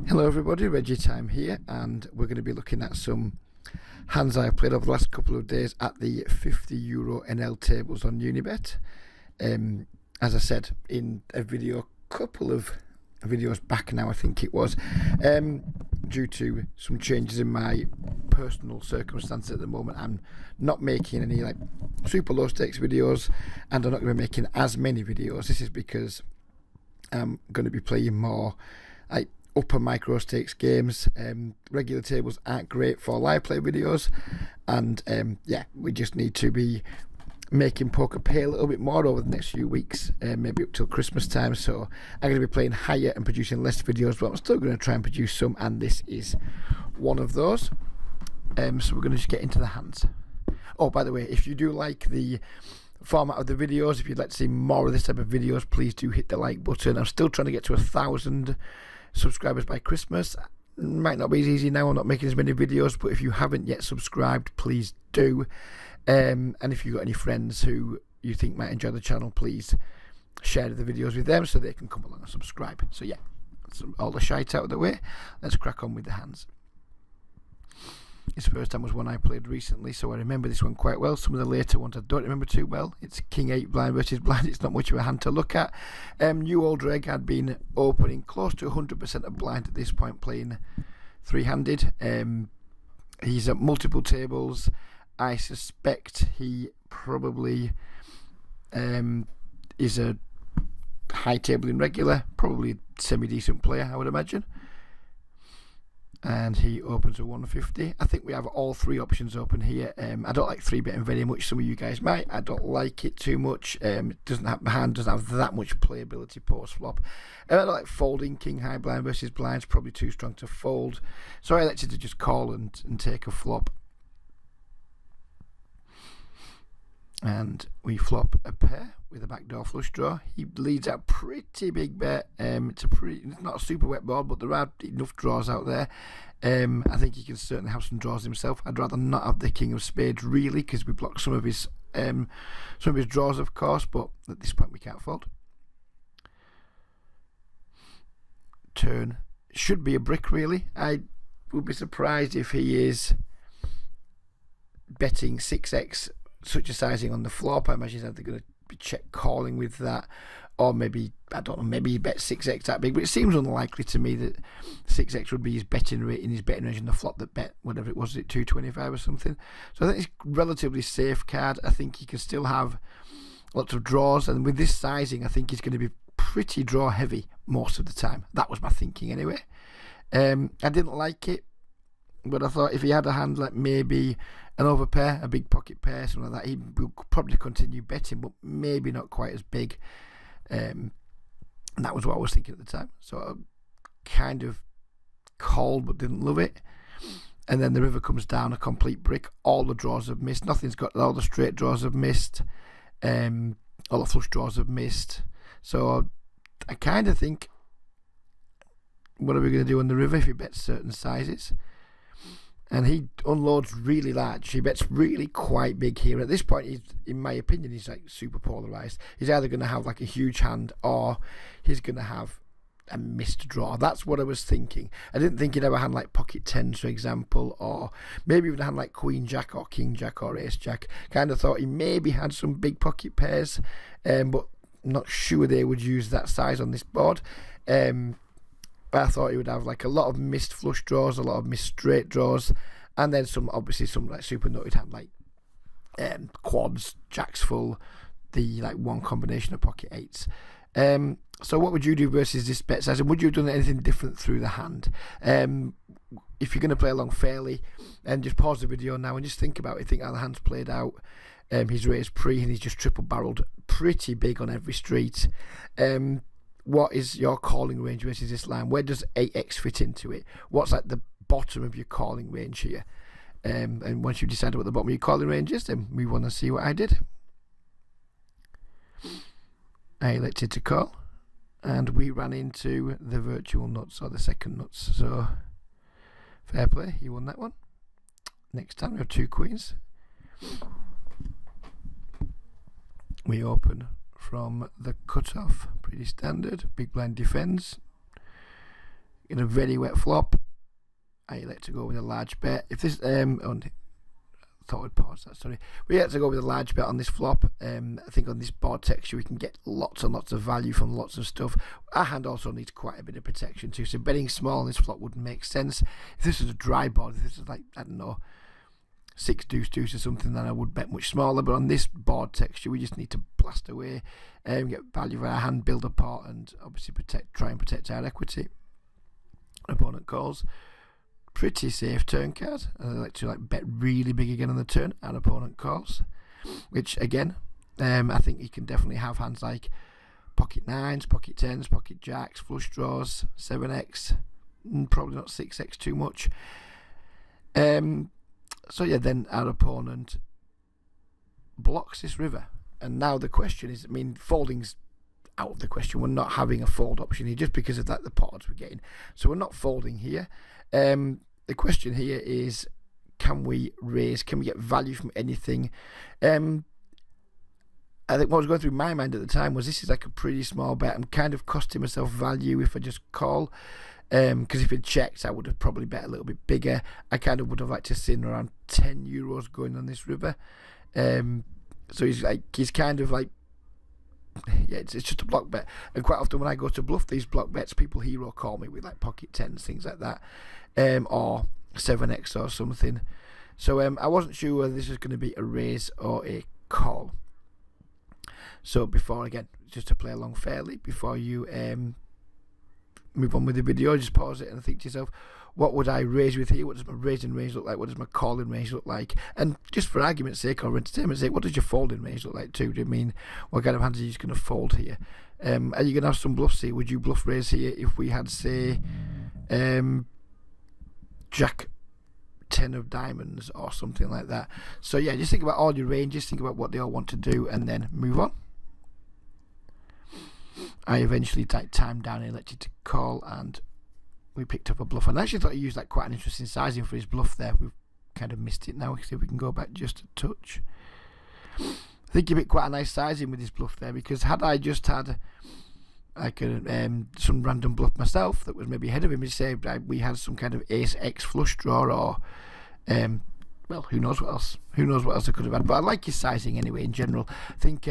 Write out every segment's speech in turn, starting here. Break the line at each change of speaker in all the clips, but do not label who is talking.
Hello everybody, Reggie Time here, and we're going to be looking at some hands I've played over the last couple of days at the €50 NL tables on Unibet. As I said in a video, couple of videos back now I think it was, due to some changes in my personal circumstances at the moment, I'm not making any like super low stakes videos, and I'm not going to be making as many videos. This is because I'm going to be playing more like upper micro stakes games. Regular tables aren't great for live play videos, and yeah, we just need to be making poker pay a little bit more over the next few weeks, maybe up till Christmas time. So I'm going to be playing higher and producing less videos, but I'm still going to try and produce some, and this is one of those. So we're going to just get into the hands. Oh, by the way, if you do like the format of the videos, if you'd like to see more of this type of videos, please do hit the like button. I'm still trying to get to 1,000 subscribers by Christmas. Might not be as easy now, I'm not making as many videos, but if you haven't yet subscribed, please do. And if you've got any friends who you think might enjoy the channel, please share the videos with them so they can come along and subscribe. So yeah, that's all the shite out of the way. Let's crack on with the hands. This first time was one I played recently, so I remember this one quite well. Some of the later ones I don't remember too well. It's King 8 blind versus blind. It's not much of a hand to look at. New Old Reg had been opening close to 100% of blind at this point, playing three-handed. He's at multiple tables. I suspect he probably is a high tabling regular, probably semi-decent player, I would imagine. And he opens a 150. I think we have all three options open here. I don't like 3-betting very much. Some of you guys might. I don't like it too much. It doesn't have, my hand doesn't have that much playability post flop. I don't like folding King High blind versus blind. It's probably too strong to fold. So I elected to just call and take a flop. And we flop a pair with a backdoor flush draw. He leads out pretty big bet. It's not a super wet board, but there are enough draws out there. I think he can certainly have some draws himself. I'd rather not have the King of Spades really, because we block some of his draws, of course. But at this point, we can't fold. Turn should be a brick really. I would be surprised if he is betting 6x. Such a sizing on the flop. I imagine that they're going to be check calling with that, or maybe, I don't know, maybe he bet 6x that big, but it seems unlikely to me that 6x would be his betting rate in his betting range in the flop that bet whatever it was, 225 or something. So I think it's a relatively safe card. I think he can still have lots of draws, and with this sizing I think he's going to be pretty draw heavy most of the time. That was my thinking anyway. I didn't like it, but I thought if he had a hand like maybe an overpair, a big pocket pair, something like that, he will probably continue betting, but maybe not quite as big. And that was what I was thinking at the time. So I kind of called but didn't love it. And then the river comes down, a complete brick. All the draws have missed. Nothing's got, all the straight draws have missed. All the flush draws have missed. So I kind of think, what are we going to do on the river if he bets certain sizes? And he unloads really large. He bets really quite big here. At this point, he's, in my opinion, he's like super polarised. He's either going to have like a huge hand, or he's going to have a missed draw. That's what I was thinking. I didn't think he'd have a hand like pocket tens, for example, or maybe even a hand like Queen Jack or King Jack or Ace Jack. Kind of thought he maybe had some big pocket pairs, but not sure they would use that size on this board. I thought he would have like a lot of missed flush draws, a lot of missed straight draws, and then some, obviously some like super nutted hand like quads, jacks full, the like one combination of pocket eights. So what would you do versus this bet size, and would you have done anything different through the hand? If you're going to play along fairly, and just pause the video now and just think about it, think how the hand's played out. He's raised pre and he's just triple barreled pretty big on every street. What is your calling range versus this line? Where does 8x fit into it? What's like the bottom of your calling range here? And once you've decided what the bottom of your calling range is, then we want to see what I did. I elected to call, and we ran into the virtual nuts, or the second nuts. So fair play, he won that one. Next time we have 2 queens. We open from the cutoff, pretty standard. Big blind defends. In a very wet flop, I elect to go with a large bet. If this thought I'd pause that, sorry. We had to go with a large bet on this flop. I think on this board texture we can get lots and lots of value from lots of stuff. Our hand also needs quite a bit of protection too, so betting small on this flop wouldn't make sense. If this was a dry board, if this was like, I don't know, 6 deuce deuce or something, then I would bet much smaller. But on this board texture we just need to blast away and get value for our hand, build a pot, and obviously try and protect our equity. Opponent calls. Pretty safe turn card. I like to bet really big again on the turn, and opponent calls, which again, I think you can definitely have hands like pocket 9s, pocket 10s, pocket jacks, flush draws, 7x, probably not 6x too much. So yeah, then our opponent blocks this river, and now the question is, I mean, folding's out of the question. We're not having a fold option here just because of that the pot odds we're getting, so we're not folding here. The question here is, can we raise? Can we get value from anything? I think what was going through my mind at the time was this is like a pretty small bet. I'm kind of costing myself value if I just call, because if it checks I would have probably bet a little bit bigger. I kind of would have liked to see around €10 going on this river. So he's kind of like, yeah, it's just a block bet, and quite often when I go to bluff these block bets, people hero call me with like pocket 10s, things like that, or 7x or something. So I wasn't sure whether this was going to be a raise or a call. So before, again, just to play along fairly, before you move on with the video, just pause it and think to yourself, what would I raise with here? What does my raising range look like? What does my calling range look like? And just for argument's sake or entertainment's sake, what does your folding range look like too? Do you mean, what kind of hands are you just going to fold here? Are you going to have some bluffs here? Would you bluff raise here if we had, say, Jack 10 of diamonds or something like that? So yeah, just think about all your ranges, think about what they all want to do, and then move on. I eventually timed down and elected to call, and we picked up a bluff. And I actually thought he used like quite an interesting sizing for his bluff there. We've kind of missed it now. See if we can go back just a touch. I think he picked quite a nice sizing with his bluff there, because had I just had like some random bluff myself that was maybe ahead of him, and say we had some kind of ace X flush draw, or well, who knows what else I could have had. But I like his sizing anyway in general. I think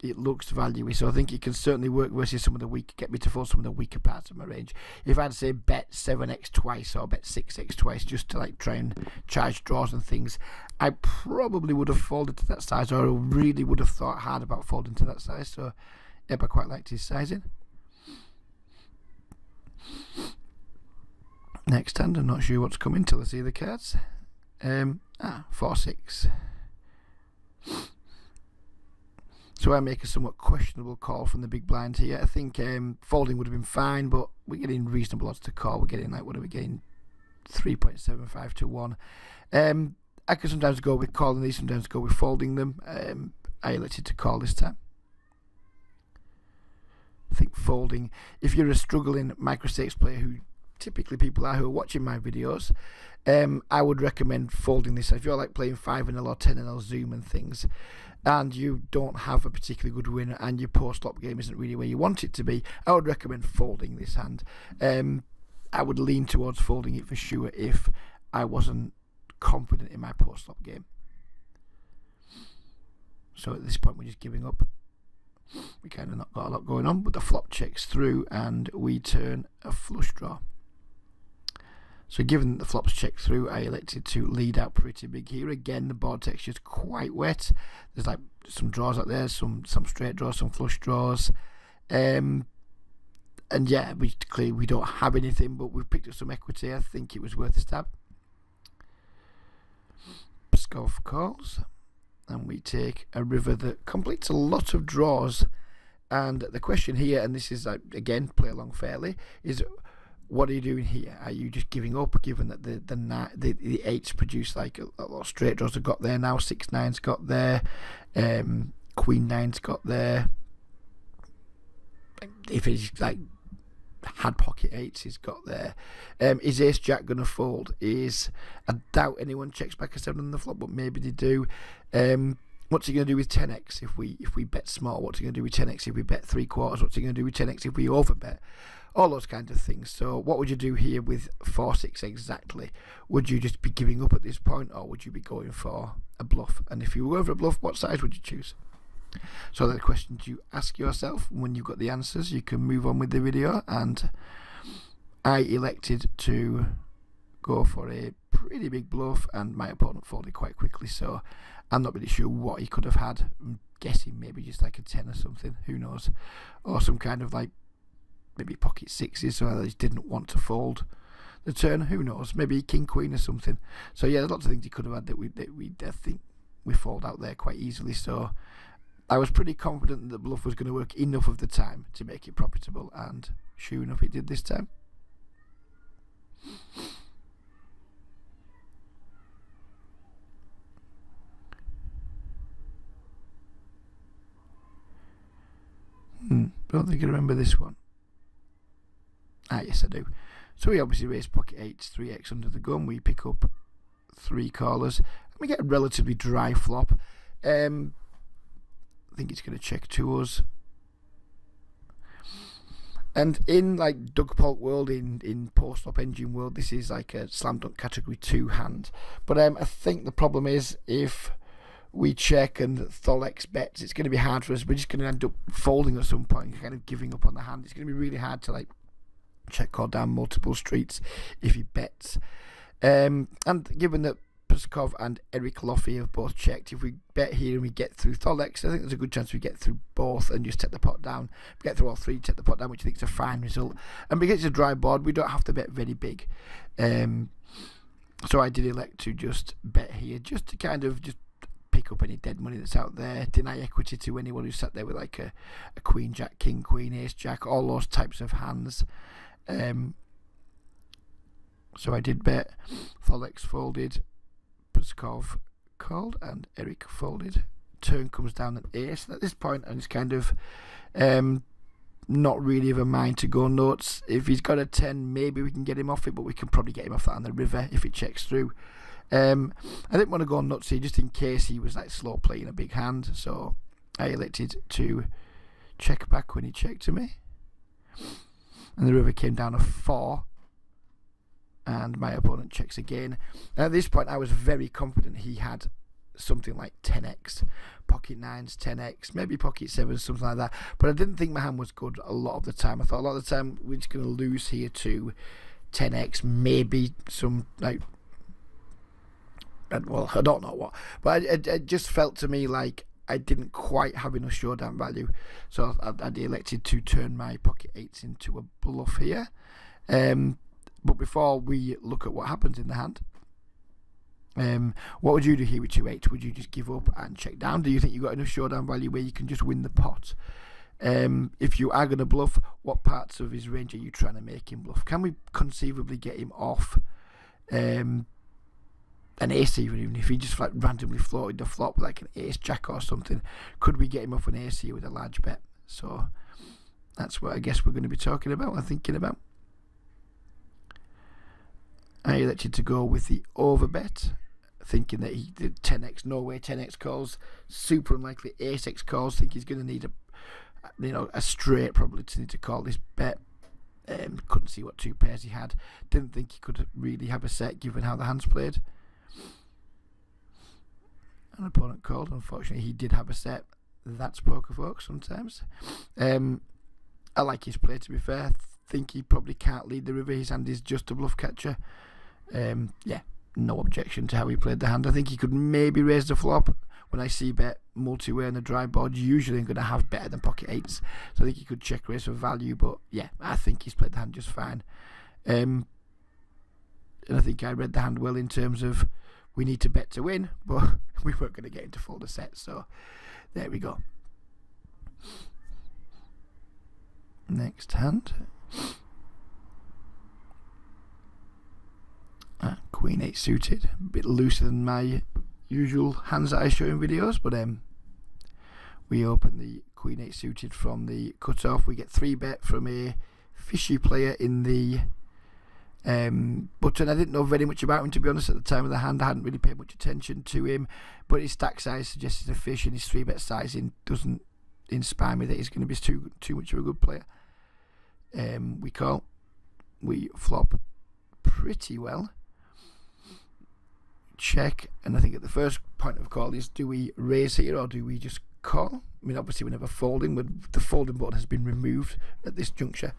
it looks value-y, so I think it can certainly work versus some of the get me to fold some of the weaker parts of my range. If I'd say bet 7x twice or bet 6x twice just to like try and charge draws and things, I probably would have folded to that size, or really would have thought hard about folding to that size. So yeah, I quite liked his sizing. Next hand, I'm not sure what's coming till I see the cards. 4-6. So I make a somewhat questionable call from the big blind here. I think folding would have been fine, but we're getting reasonable odds to call. We're getting like, what are we getting? 3.75 to 1. I could sometimes go with calling these, sometimes go with folding them. I elected to call this time. I think folding, if you're a struggling microstakes player, who typically people are who are watching my videos, I would recommend folding this. If you're like playing 5-0 or 10-0 Zoom and things, and you don't have a particularly good winner, and your post-flop game isn't really where you want it to be, I would recommend folding this hand. I would lean towards folding it for sure if I wasn't confident in my post-flop game. So at this point we're just giving up. We kind of not got a lot going on, but the flop checks through and we turn a flush draw. So given that the flops checked through, I elected to lead out pretty big here. Again, the board texture is quite wet. There's like some draws out there, some straight draws, some flush draws. And yeah, clearly we don't have anything, but we've picked up some equity. I think it was worth a stab. Pskov calls, and we take a river that completes a lot of draws. And the question here, and this is again, play along fairly, is what are you doing here? Are you just giving up, given that the eights produce like a lot of straight draws have got there now, 6-9's got there, Queen 9's got there. If he's like had pocket eights, he's got there. Is Ace Jack gonna fold? I doubt anyone checks back a 7 on the flop, but maybe they do. What's he going to do with 10x if we bet small? What's he going to do with 10x if we bet 3/4? What's he going to do with 10x if we overbet? all those kinds of things. So what would you do here with 4-6 exactly? Would you just be giving up at this point, or would you be going for a bluff? And if you were going for a bluff, what size would you choose? So they're the questions you ask yourself. When you've got the answers, you can move on with the video. And I elected to go for a pretty big bluff, and my opponent folded quite quickly, so I'm not really sure what he could have had. I'm guessing maybe just like a 10 or something, who knows, or some kind of like maybe pocket sixes, so I just didn't want to fold the turn, who knows, maybe king queen or something. So yeah, there's lots of things he could have had that we I think we fold out there quite easily. So I was pretty confident that the bluff was going to work enough of the time to make it profitable, and sure enough it did this time. Don't think I remember this one. Yes, I do. So we obviously raise pocket eights, 3x under the gun. We pick up 3 callers, and we get a relatively dry flop. I think it's going to check to us. And in like Doug Polk world, in post-flop engine world, this is like a slam dunk category 2 hand. But I think the problem is if we check and Tholex bets, it's going to be hard for us. We're just going to end up folding at some point, kind of giving up on the hand. It's going to be really hard to like check call down multiple streets if he bets. And given that Puskov and Eric Loffey have both checked, if we bet here and we get through Tholex, I think there's a good chance we get through both and just take the pot down. If we get through all 3, take the pot down, which I think is a fine result. And because it's a dry board, we don't have to bet very big. So I did elect to just bet here, just to kind of just pick up any dead money that's out there, deny equity to anyone who sat there with like a queen jack, king queen, ace jack, all those types of hands. So I did bet. Tholex folded, Puskov called, and Eric folded. Turn comes down an ace, and at this point I'm just kind of not really of a mind to go nuts. If he's got a 10, maybe we can get him off it, but we can probably get him off that on the river if it checks through. I didn't want to go nuts here just in case he was like slow playing a big hand, so I elected to check back when he checked to me, and the river came down a 4, and my opponent checks again. And at this point I was very confident he had something like 10x, pocket 9s, 10x, maybe pocket 7s, something like that, but I didn't think my hand was good a lot of the time. I thought a lot of the time we're just going to lose here to 10x, maybe some like, well, I don't know what, but it just felt to me like I didn't quite have enough showdown value, so I elected to turn my pocket 8s into a bluff here. But before we look at what happens in the hand, what would you do here with 2-8? Would you just give up and check down? Do you think you've got enough showdown value where you can just win the pot? If you are going to bluff, what parts of his range are you trying to make him bluff? Can we conceivably get him off an ace, even if he just like randomly floated the flop like an ace jack or something? Could we get him off an ace here with a large bet? So that's what I guess we're going to be talking about and thinking about. I elected to go with the overbet, thinking that he did 10x, no way 10x calls, super unlikely ace x calls. Think he's going to need a straight probably to need to call this bet. Couldn't see what 2 pairs he had. Didn't think he could really have a set given how the hands played. An opponent called. Unfortunately, he did have a set. That's poker, folks, sometimes. I like his play, to be fair. Think he probably can't lead the river. His hand is just a bluff catcher. Yeah, no objection to how he played the hand. I think he could maybe raise the flop. When I see bet multi-way on the dry board, usually I'm going to have better than pocket 8s. So I think he could check raise for value, but yeah, I think he's played the hand just fine. And I think I read the hand well in terms of we need to bet to win, but we weren't going to get him to fold a set, so there we go. Next hand. Queen 8 suited, a bit looser than my usual hands that I show in videos, but we open the Queen 8 suited from the cutoff. We get 3 bet from a fishy player in the button. I didn't know very much about him, to be honest, at the time of the hand. I hadn't really paid much attention to him, but his stack size suggested a fish, and his 3 bet sizing doesn't inspire me that he's going to be too much of a good player. We call. We flop pretty well. Check, and I think at the first point of call is, do we raise here or do we just call? I mean, obviously we're never folding, but the folding button has been removed at this juncture.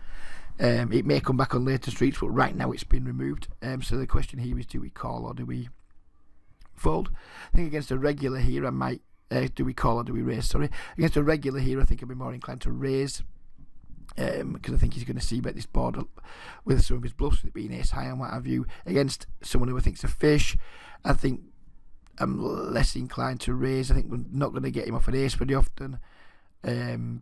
It may come back on later streets, but right now it's been removed. So the question here is, do we call or do we fold? I think against a regular here, I might, do we call or do we raise? Sorry. Against a regular here, I think I'd be more inclined to raise. Because I think he's going to see bet this board with some of his bluffs, with it being ace high and what have you. Against someone who I think's a fish, I think I'm less inclined to raise. I think we're not going to get him off an ace very often, and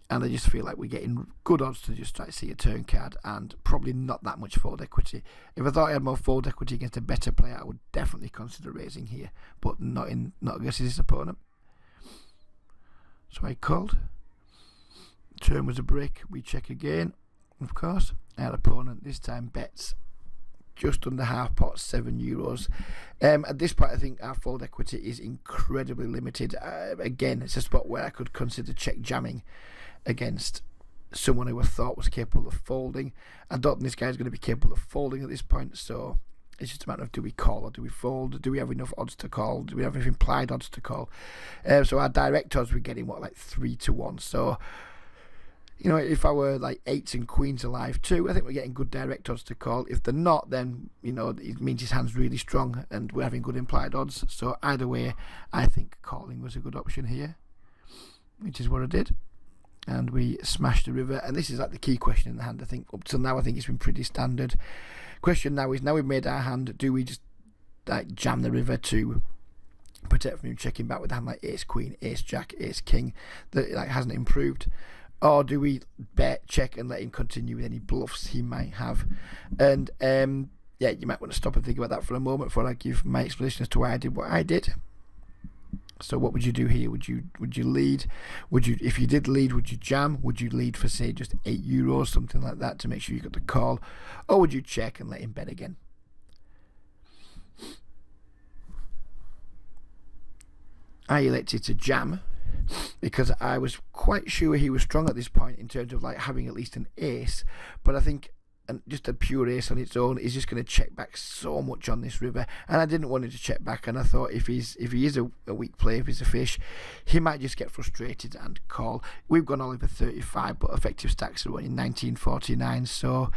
I just feel like we're getting good odds to just try to see a turn card and probably not that much fold equity. If I thought I had more fold equity against a better player, I would definitely consider raising here, but not against his opponent. So I called. Turn was a brick. We check again, of course. Our opponent this time bets just under half pot, €7. At this point, I think our fold equity is incredibly limited. Again, it's a spot where I could consider check jamming against someone who I thought was capable of folding. I don't think this guy's going to be capable of folding at this point, so it's just a matter of, do we call or do we fold? Do we have enough odds to call? Do we have enough implied odds to call? So our direct odds, we're getting like 3-1. So, you know, if I were like 8s and queens alive too, I think we're getting good direct odds to call. If they're not, then, you know, it means his hand's really strong and we're having good implied odds. So either way, I think calling was a good option here, which is what I did. And we smashed the river. And this is like the key question in the hand, I think. Up till now, I think it's been pretty standard. Question now is, now we've made our hand, do we just like jam the river to protect from him checking back with a hand like ace queen, ace jack, ace king that like hasn't improved? Or do we bet, check, and let him continue with any bluffs he might have? And yeah, you might want to stop and think about that for a moment before I give my explanation as to why I did what I did. So what would you do here? Would you lead? Would you, if you did lead, would you jam? Would you lead for say just €8, something like that, to make sure you got the call? Or would you check and let him bet again? I elected to jam because I was quite sure he was strong at this point in terms of like having at least an ace, but I think just a pure ace on its own is just going to check back so much on this river, and I didn't want him to check back. And I thought if he is a weak player, if he's a fish, he might just get frustrated and call. We've gone all over 35, but effective stacks are only 1949, so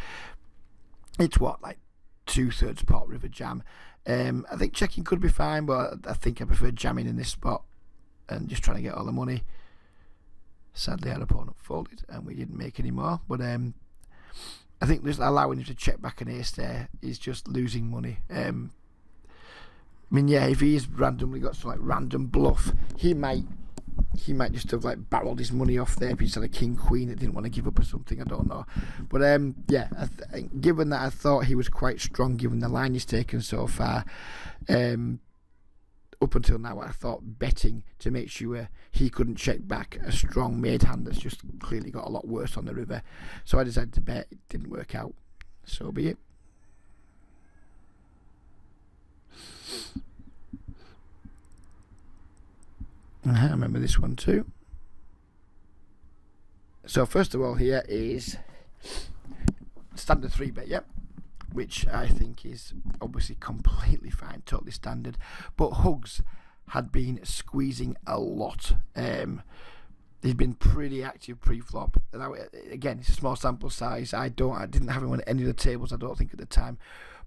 it's what, like 2/3 pot river jam. I think checking could be fine, but I think I prefer jamming in this spot and just trying to get all the money. Sadly, our opponent folded and we didn't make any more, but I think just allowing him to check back an ace there is just losing money. I mean, yeah, if he's randomly got some like random bluff, he might just have like barreled his money off there if he's had a king queen that didn't want to give up or something. I don't know, but yeah, given that I thought he was quite strong, given the line he's taken so far, up until now, I thought betting to make sure he couldn't check back a strong made hand that's just clearly got a lot worse on the river. So I decided to bet. It didn't work out. So be it. I remember this one too. So first of all, here is standard 3-bet, yep. Which I think is obviously completely fine, totally standard. But Hugs had been squeezing a lot. He'd been pretty active pre-flop. Now, again, it's a small sample size. I didn't have him on any of the tables, I don't think, at the time.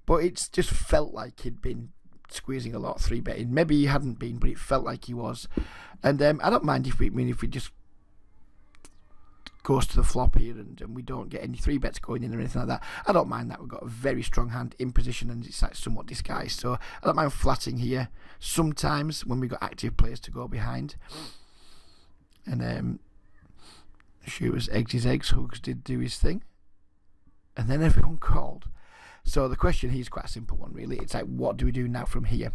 But it's just felt like he'd been squeezing a lot, 3-betting. Maybe he hadn't been, but it felt like he was. And I don't mind if we just goes to the flop here and we don't get any 3-bets going in or anything like that. I don't mind that. We've got a very strong hand in position and it's like somewhat disguised, so I don't mind flatting here sometimes when we've got active players to go behind. And Shooters egged his eggs, Hugs did do his thing, and then everyone called. So the question here is quite a simple one, really. It's like, what do we do now from here?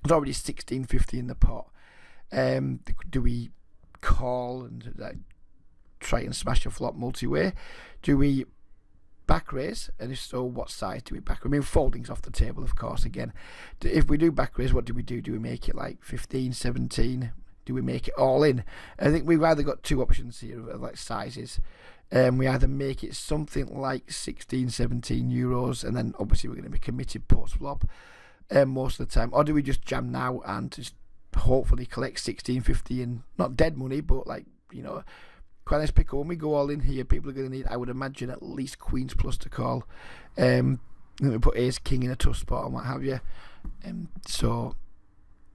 There's already 16.50 in the pot. Do we call and try and smash a flop multi-way? Do we back raise? And if so, what size do we back? I mean, folding's off the table, of course, again. If we do back raise, what do we do? Do we make it like 15, 17? Do we make it all in? I think we've either got two options here of like sizes. We either make it something like 16, 17 euros, and then obviously we're going to be committed post-flop most of the time, or do we just jam now and just hopefully collect 16.50 in not dead money, but like, quite nice pick. When we go all in here, people are going to need, I would imagine, at least queens plus to call. Then we put ace king in a tough spot and what have you. So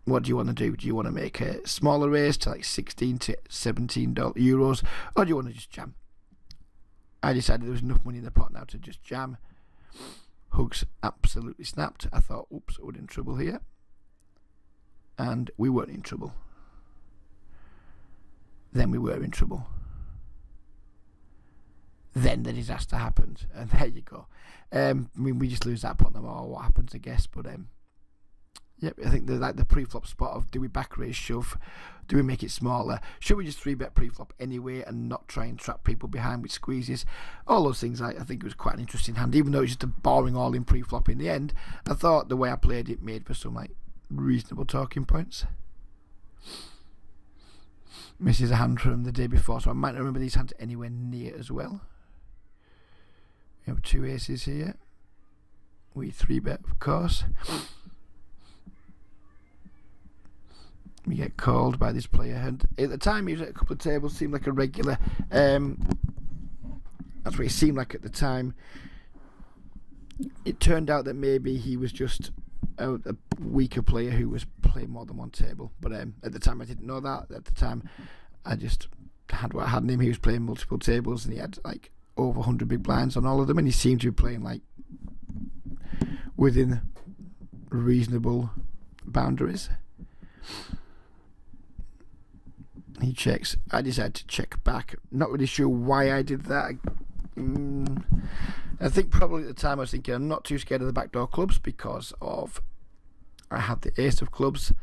what do you want to do? Do you want to make a smaller raise to like 16 to 17 euros, or do you want to just jam? I decided there was enough money in the pot now to just jam. Hooks absolutely snapped. I thought, oops, we're in trouble here. And we weren't in trouble. Then we were in trouble. Then the disaster happened, and there you go. We just lose that pot no matter what happens, I guess. But yep, I think the pre-flop spot of, do we back raise shove? Do we make it smaller? Should we just 3-bet pre-flop anyway and not try and trap people behind with squeezes? All those things, I think it was quite an interesting hand, even though it was just a boring all-in pre-flop in the end. I thought the way I played it made for some like reasonable talking points. Misses a hand from the day before, so I might not remember these hands anywhere near as well. We have 2 aces here. We 3-bet, of course. We get called by this player, and at the time he was at a couple of tables, seemed like a regular. That's what he seemed like at the time. It turned out that maybe he was just a weaker player who was playing more than one table, but at the time I didn't know that. At the time I just had what I had in him. He was playing multiple tables and he had like over 100 big blinds on all of them, and he seemed to be playing like within reasonable boundaries. He checks. I decided to check back. Not really sure why I did that. I think probably at the time I was thinking I'm not too scared of the backdoor clubs because of I had the ace of clubs.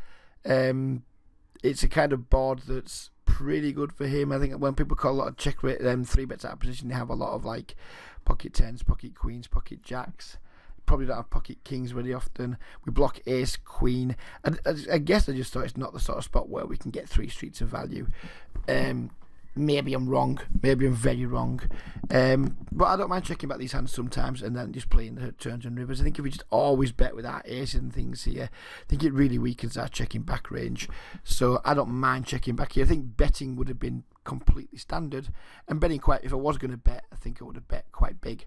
It's a kind of board that's pretty good for him. I think when people call a lot of check rate 3-bets out of position, they have a lot of like pocket tens, pocket queens, pocket jacks. Probably don't have pocket kings very often. We block ace, queen. I guess I just thought it's not the sort of spot where we can get 3 streets of value. Maybe I'm wrong. Maybe I'm very wrong. But I don't mind checking back these hands sometimes and then just playing the turns and rivers. I think if we just always bet with our aces and things here, I think it really weakens our checking back range. So I don't mind checking back here. I think betting would have been completely standard. And betting quite, if I was going to bet, I think I would have bet quite big.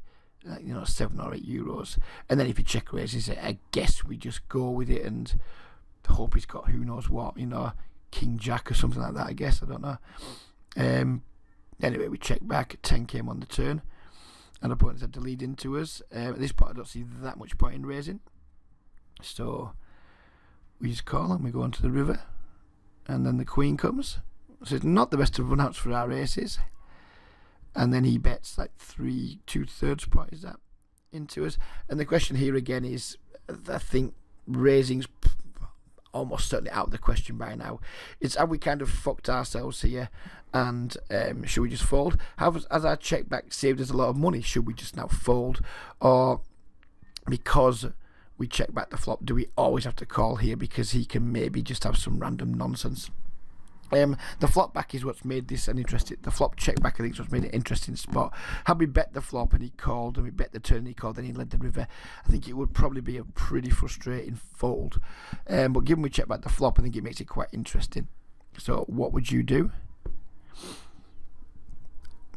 7 or 8 euros, and then if he check raises it, I guess we just go with it and hope he's got who knows what, king jack or something like that. I guess I don't know. Anyway, we check back. 10 came on the turn, and opponents had to lead into us. At this point, I don't see that much point in raising, so we just call and we go onto the river, and then the queen comes. So it's not the best of runouts for our aces. And then he bets like 2/3 pot, is that, into us. And the question here again is, I think raising's almost certainly out of the question by now. It's have we kind of fucked ourselves here, and should we just fold? Has our check back saved us a lot of money? Should we just now fold, or because we check back the flop, do we always have to call here because he can maybe just have some random nonsense? The flop back is what's made this an interesting. The flop check back, I think, is what's made it an interesting spot. Had we bet the flop and he called, and we bet the turn and he called, and he led the river, I think it would probably be a pretty frustrating fold. But given we check back the flop, I think it makes it quite interesting. So, what would you do?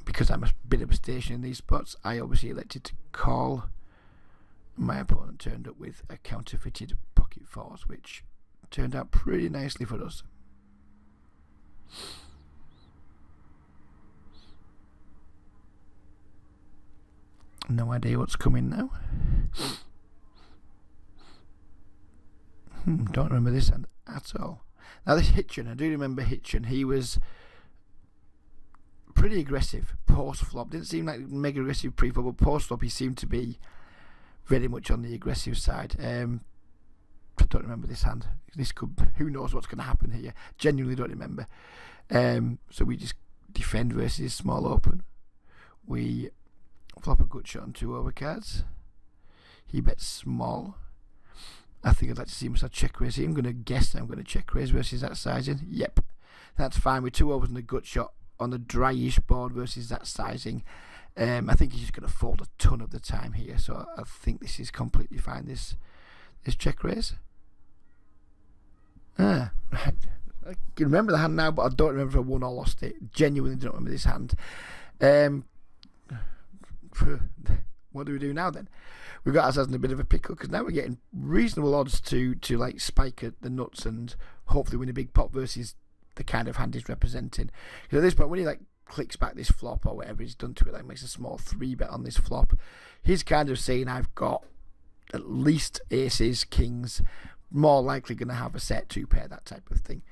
Because I'm a bit of a station in these spots, I obviously elected to call. My opponent turned up with a counterfeited pocket fours, which turned out pretty nicely for us. No idea what's coming now. Don't remember this hand at all. Now this Hitchin, I do remember Hitchin. He was pretty aggressive post-flop. Didn't seem like mega aggressive pre-flop, but post-flop he seemed to be very much on the aggressive side. I don't remember this hand. This could, who knows what's going to happen here. Genuinely don't remember. So we just defend versus small open. We flop a gut shot on 2 overcards. He bets small. I think I'd like to see him start check raise. I'm going to guess that I'm going to check raise versus that sizing. Yep, that's fine. With 2 overs and a gut shot, on a dryish board versus that sizing. I think he's just going to fold a ton of the time here, so I think this is completely fine, this check raise. I can remember the hand now, but I don't remember if I won or lost it. Genuinely don't remember this hand. What do we do now then? We've got ourselves in a bit of a pickle, because now we're getting reasonable odds to like spike at the nuts and hopefully win a big pot versus the kind of hand he's representing. Because at this point, when he like clicks back this flop or whatever he's done to it, like makes a small 3-bet on this flop, he's kind of saying I've got at least aces, kings, more likely going to have a set 2-pair, that type of thing.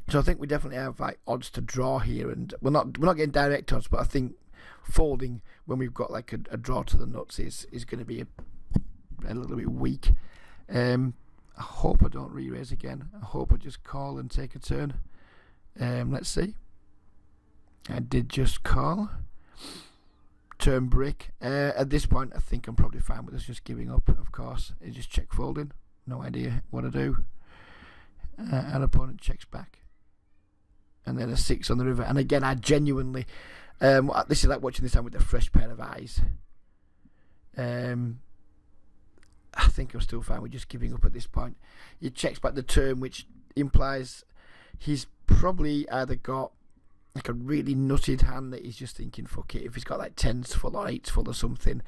So I think we definitely have like odds to draw here, and we're not getting direct odds, but I think folding when we've got like a draw to the nuts is going to be a little bit weak. I hope I don't re-raise again. I hope I just call and take a turn. Let's see. I did just call. Turn brick. At this point, I think I'm probably fine with us just giving up, of course. It's just check folding. No idea what to do. An opponent checks back. And then a 6 on the river. And again, I genuinely... this is like watching this hand with a fresh pair of eyes. I think I'm still fine with just giving up at this point. He checks back the turn, which implies he's probably either got like a really nutted hand that he's just thinking, fuck it, if he's got like 10s full or 8s full or something,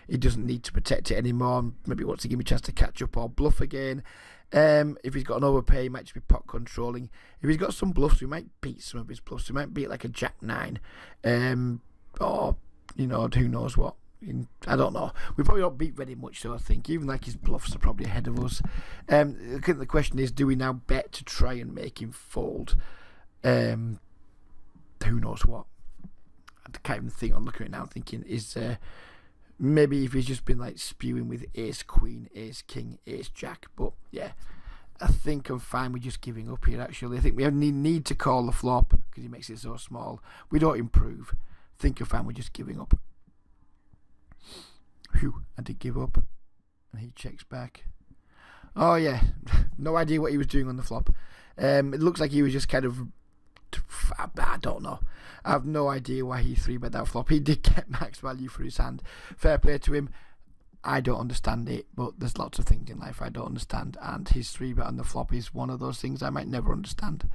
he doesn't need to protect it anymore. Maybe wants to give me a chance to catch up or bluff again. If he's got an overpay, he might just be pot controlling. If he's got some bluffs, we might beat some of his bluffs. We might beat like a Jack 9, or you know, who knows what. I don't know. We probably don't beat very much, so I think even like his bluffs are probably ahead of us. I think the question is, do we now bet to try and make him fold? Who knows what? I can't even think. I'm looking at it now, thinking is maybe if he's just been like spewing with ace queen, ace king, ace jack. But yeah, I think I'm fine with just giving up here. Actually, I think we only need to call the flop because he makes it so small. We don't improve. I think I'm fine with just giving up. Phew, I did give up. And he checks back. Oh yeah, no idea what he was doing on the flop. It looks like he was just kind of, I don't know. I have no idea why he 3-bet that flop. He did get max value for his hand. Fair play to him. I don't understand it, but there's lots of things in life I don't understand, and his 3-bet on the flop is one of those things I might never understand.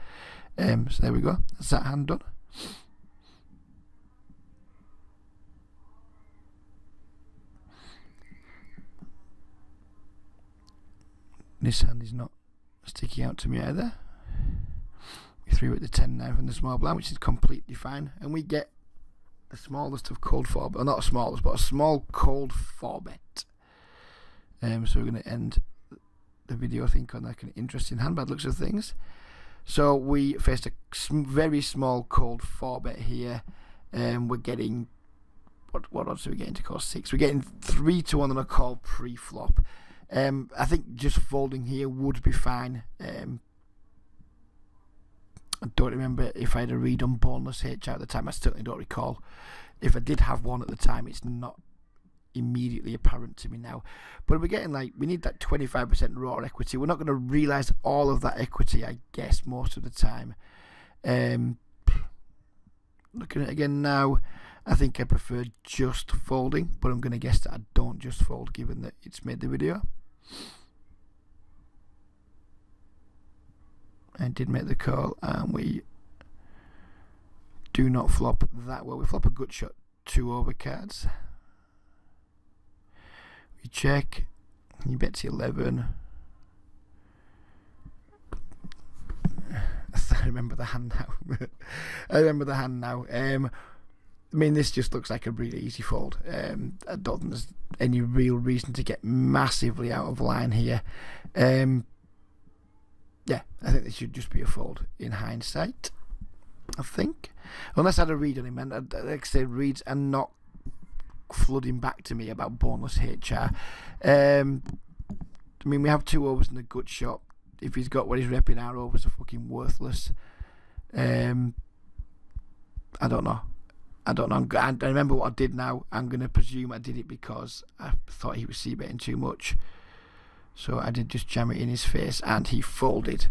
So there we go. That's that hand done. This hand is not sticking out to me either. We 3-bet the 10 now from the small blind, which is completely fine, and we get the smallest of cold 4-bet, or not the smallest, but a small cold 4-bet. So we're going to end the video, I think, on like an interesting hand by the looks of things. So we faced a very small cold 4-bet here. We're getting, what odds are we getting to call 6? We're getting 3-1 on a call pre-flop. I think just folding here would be fine. I don't remember if I had a read on boneless H at the time. I certainly don't recall. If I did have one at the time, it's not immediately apparent to me now. But we're getting like, we need that 25% raw equity. We're not going to realise all of that equity, I guess, most of the time. Looking at it again now, I think I prefer just folding, but I'm going to guess that I don't just fold given that it's made the video. I did make the call, and we do not flop that well. We flop a gut shot, 2 over cards. We check. He bets 11. I remember the hand now. I mean, this just looks like a really easy fold. I don't think there's any real reason to get massively out of line here. Yeah, I think this should just be a fold in hindsight, I think. Unless I had a read on him, and like I say, reads are not flooding back to me about boneless HR. I mean, we have 2 overs in the gut shot. If he's got what he's repping, our overs are fucking worthless. I don't know. I remember what I did now. I'm going to presume I did it because I thought he was c-betting too much. So I did just jam it in his face, and he folded.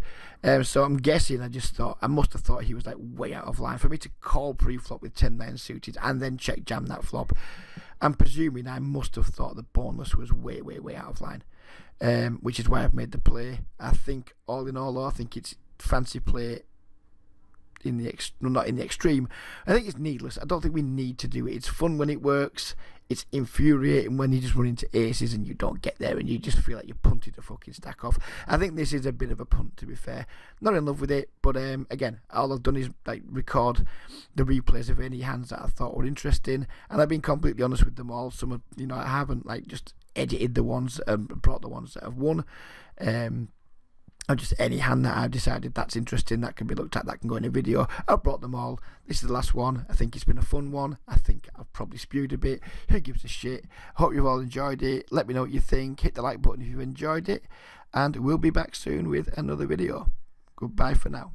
So I'm guessing, I must have thought he was like way out of line. For me to call pre-flop with 10-9 suited and then check jam that flop, I'm presuming I must have thought the bonus was way, way, way out of line. Which is why I've made the play. I think, all in all, I think it's fancy play not in the extreme. I think it's needless. I don't think we need to do it. It's fun when it works. It's infuriating when you just run into aces and you don't get there and you just feel like you punted the fucking stack off. I think this is a bit of a punt, to be fair. Not in love with it, but again, all I've done is like record the replays of any hands that I thought were interesting, and I've been completely honest with them all. Some of, I haven't like just edited the ones and brought the ones that have won. Or just any hand that I've decided that's interesting, that can be looked at, that can go in a video. I've brought them all. This is the last one. I think it's been a fun one. I think I've probably spewed a bit. Who gives a shit? Hope you've all enjoyed it. Let me know what you think. Hit the like button if you enjoyed it. And we'll be back soon with another video. Goodbye for now.